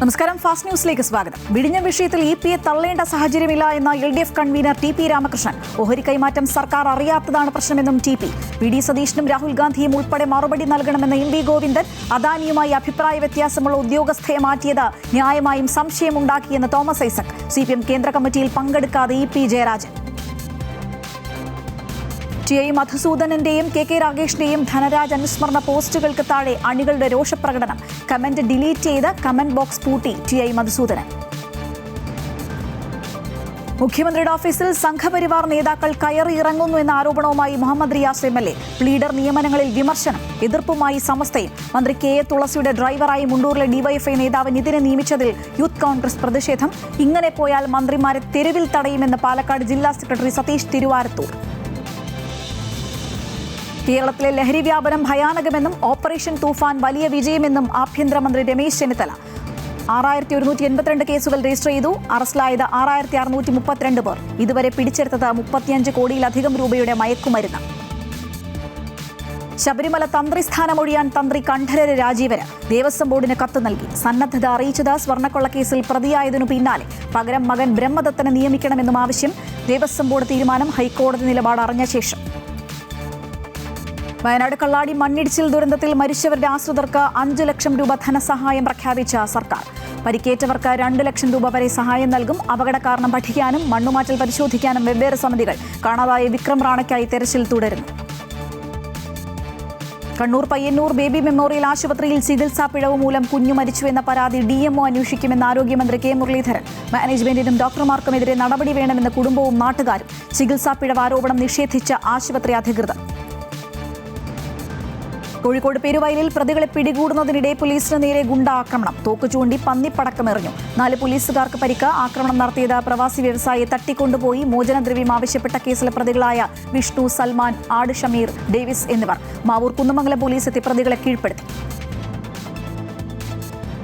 നമസ്കാരം. ഫാസ്റ്റ് ന്യൂസിലേക്ക് സ്വാഗതം. വിഴിഞ്ഞം വിഷയത്തിൽ ഇപിയെ തള്ളേണ്ട സാഹചര്യമില്ല എന്ന LDF കൺവീനർ ടി.പി. രാമകൃഷ്ണൻ. ഓഹരി കൈമാറ്റം സർക്കാർ അറിയാത്തതാണ് പ്രശ്നമെന്നും ടി.പി. വി.ഡി. സതീശനും രാഹുൽ ഗാന്ധിയും ഉൾപ്പെടെ മറുപടി നൽകണമെന്ന എം.വി. ഗോവിന്ദൻ. അദാനിയുമായി അഭിപ്രായ വ്യത്യാസമുള്ള ഉദ്യോഗസ്ഥയെ മാറ്റിയത് ന്യായമായും സംശയമുണ്ടാക്കിയെന്ന് തോമസ് ഐസക്. CPM കേന്ദ്ര കമ്മിറ്റിയിൽ പങ്കെടുക്കാതെ ഇ.പി. ജയരാജൻ. ടി.ഐ. മധുസൂദനന്റെയും കെ രാഗേഷിന്റെയും ധനരാജ് അനുസ്മരണ പോസ്റ്റുകൾക്ക് താഴെ അണികളുടെ രോഷപ്രകടനം. കമന്റ് ഡിലീറ്റ് ചെയ്ത് കമന്റ് ബോക്സ് പൂട്ടി ടി.ഐ. മധുസൂദനൻ. മുഖ്യമന്ത്രിയുടെ ഓഫീസിൽ സംഘപരിവാർ നേതാക്കൾ കയറി ഇറങ്ങുന്നു എന്ന ആരോപണവുമായി മുഹമ്മദ് റിയാസ് MLA. ലീഡർ നിയമനങ്ങളിൽ വിമർശനം. എതിർപ്പുമായി സമസ്തയും. മന്ത്രി കെ തുളസിയുടെ ഡ്രൈവറായി മുണ്ടൂരിലെ ഡിവൈഎഫ്ഐ നേതാവ് നിതിനെ നിയമിച്ചതിൽ യൂത്ത് കോൺഗ്രസ് പ്രതിഷേധം. ഇങ്ങനെ പോയാൽ മന്ത്രിമാരെ തെരുവിൽ തടയുമെന്ന് പാലക്കാട് ജില്ലാ സെക്രട്ടറി സതീഷ് തിരുവാരത്തൂർ. കേരളത്തിലെ ലഹരി വ്യാപനം ഭയാനകമെന്നും ഓപ്പറേഷൻ തൂഫാൻ വലിയ വിജയമെന്നും ആഭ്യന്തരമന്ത്രി രമേശ് ചെന്നിത്തല. 6182 കേസുകൾ രജിസ്റ്റർ ചെയ്തു. അറസ്റ്റിലായത് 6632 പേർ. ഇതുവരെ പിടിച്ചെടുത്തത് 35 കോടിയിലധികം രൂപയുടെ മയക്കുമരുന്ന്. ശബരിമല തന്ത്രി സ്ഥാനമൊഴിയാൻ തന്ത്രി കണ്ഠരര് രാജീവന്. ദേവസ്വം ബോർഡിന് കത്ത് നൽകി. സന്നദ്ധത അറിയിച്ചത് സ്വർണ്ണക്കൊള്ളക്കേസിൽ പ്രതിയായതിനു പിന്നാലെ. പകരം മകൻ ബ്രഹ്മദത്തനെ നിയമിക്കണമെന്നും ആവശ്യം. ദേവസ്വം ബോർഡ് തീരുമാനം ഹൈക്കോടതി നിലപാട് അറിഞ്ഞ ശേഷം. വയനാട് കള്ളാടി മണ്ണിടിച്ചിൽ ദുരന്തത്തിൽ മരിച്ചവരുടെ ആശ്രിതർക്ക് 5 ലക്ഷം രൂപ ധനസഹായം പ്രഖ്യാപിച്ച സർക്കാർ. പരിക്കേറ്റവർക്ക് 2 ലക്ഷം രൂപ വരെ സഹായം നൽകും. അപകട കാരണം പഠിക്കാനും മണ്ണുമാറ്റൽ പരിശോധിക്കാനും വെവ്വേറെ സമിതികൾ. കാണാതായ വിക്രം റാണയ്ക്കായി തെരച്ചിൽ തുടരുന്നു. കണ്ണൂർ പയ്യന്നൂർ ബേബി മെമ്മോറിയൽ ആശുപത്രിയിൽ ചികിത്സാ പിഴവ് മൂലം കുഞ്ഞു മരിച്ചുവെന്ന പരാതി DMO അന്വേഷിക്കുമെന്ന് ആരോഗ്യമന്ത്രി കെ മുരളീധരൻ. മാനേജ്മെന്റിനും ഡോക്ടർമാർക്കുമെതിരെ നടപടി വേണമെന്ന് കുടുംബവും നാട്ടുകാരും. ചികിത്സാ പിഴവ് ആരോപണം നിഷേധിച്ച ആശുപത്രി അധികൃതർ. കോഴിക്കോട് പെരുവയലിൽ പ്രതികളെ പിടികൂടുന്നതിനിടെ പോലീസിന് നേരെ ഗുണ്ടാക്രമണം. തോക്ക് ചൂണ്ടി പന്നിപ്പടക്കമെറിഞ്ഞു. 4 പോലീസുകാർക്ക് പരിക്ക്. ആക്രമണം നടത്തിയത് പ്രവാസി വ്യവസായിയെ തട്ടിക്കൊണ്ടുപോയി മോചനദ്രവ്യം ആവശ്യപ്പെട്ട കേസിലെ പ്രതികളായ വിഷ്ണു, സൽമാൻ, ആട് ഷമീർ, ഡേവിസ് എന്നിവർ. മാവൂർ കുന്നമംഗലം പോലീസ് എത്തി പ്രതികളെ കീഴ്പ്പെടുത്തി.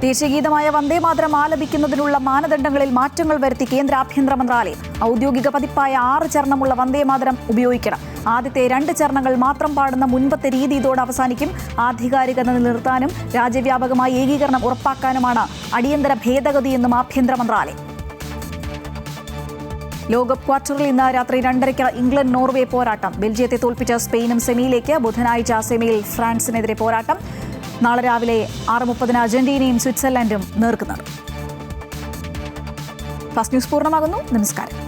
ദേശീയഗീതമായ വന്ദേമാതരം ആലപിക്കുന്നതിനുള്ള മാനദണ്ഡങ്ങളിൽ മാറ്റങ്ങൾ വരുത്തി കേന്ദ്ര ആഭ്യന്തര മന്ത്രാലയം. ഔദ്യോഗിക പതിപ്പായ 6 ചരണമുള്ള വന്ദേമാതരം ഉപയോഗിക്കണം. ആദ്യത്തെ 2 ചരണങ്ങൾ മാത്രം പാടുന്ന മുൻപത്തെ രീതി ഇതോടെ അവസാനിക്കും. ആധികാരികത നിലനിർത്താനും രാജ്യവ്യാപകമായ ഏകീകരണം ഉറപ്പാക്കാനുമാണ് അടിയന്തര ഭേദഗതിയെന്നും ആഭ്യന്തര മന്ത്രാലയം. ലോകകപ്പ് ക്വാർട്ടറിൽ ഇന്ന് രാത്രി 2:30 ഇംഗ്ലണ്ട് നോർവേ പോരാട്ടം. ബെൽജിയത്തെ തോൽപ്പിച്ച സ്പെയിനും സെമിയിലേക്ക്. ബുധനാഴ്ച സെമിയിൽ ഫ്രാൻസിനെതിരെ പോരാട്ടം. നാളെ രാവിലെ 6:30 അർജന്റീനയും സ്വിറ്റ്സർലൻഡും നേർക്കുനേർ. ഫാസ്റ്റ് ന്യൂസ് പൂർണ്ണമാകുന്നു. നമസ്കാരം.